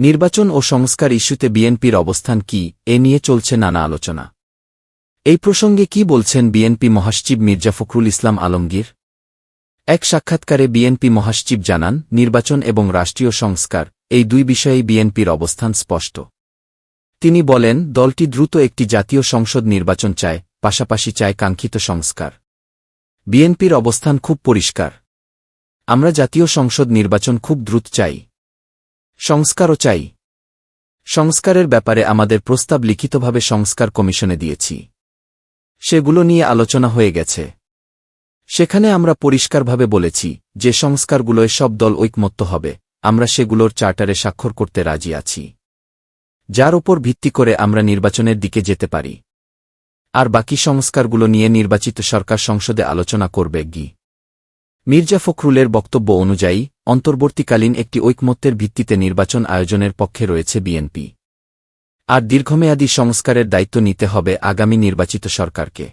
নির্বাচন ও সংস্কার ইস্যুতে বিএনপির অবস্থান কি, এ নিয়ে চলছে নানা আলোচনা। এই প্রসঙ্গে কি বলছেন বিএনপি মহাসচিব মির্জা ফখরুল ইসলাম আলমগীর? এক সাক্ষাৎকারে বিএনপি মহাসচিব জানান, নির্বাচন এবং রাষ্ট্রীয় সংস্কার এই দুই বিষয়েই বিএনপির অবস্থান স্পষ্ট। তিনি বলেন, দলটি দ্রুত একটি জাতীয় সংসদ নির্বাচন চায়, পাশাপাশি চায় কাঙ্ক্ষিত সংস্কার। বিএনপির অবস্থান খুব পরিষ্কার। আমরা জাতীয় সংসদ নির্বাচন খুব দ্রুত চাই। সংস্কারও চাই। সংস্কারের ব্যাপারে আমাদের প্রস্তাব লিখিতভাবে সংস্কার কমিশনে দিয়েছি। সেগুলো নিয়ে আলোচনা হয়ে গেছে। সেখানে আমরা পরিষ্কারভাবে বলেছি যে সংস্কারগুলোয় সব দল ঐকমত্য হবে, আমরা সেগুলোর চার্টারে স্বাক্ষর করতে রাজি আছি, যার ওপর ভিত্তি করে আমরা নির্বাচনের দিকে যেতে পারি। আর বাকি সংস্কারগুলো নিয়ে নির্বাচিত সরকার সংসদে আলোচনা করবে। মির্জা ফখরুলের বক্তব্য অনুযায়ী অন্তর্বর্তীকালীন একটি ঐকমত্যের ভিত্তিতে নির্বাচন আয়োজনের পক্ষে রয়েছে বিএনপি। আর দীর্ঘমেয়াদী সংস্কারের দায়িত্ব নিতে হবে আগামী নির্বাচিত সরকারকে।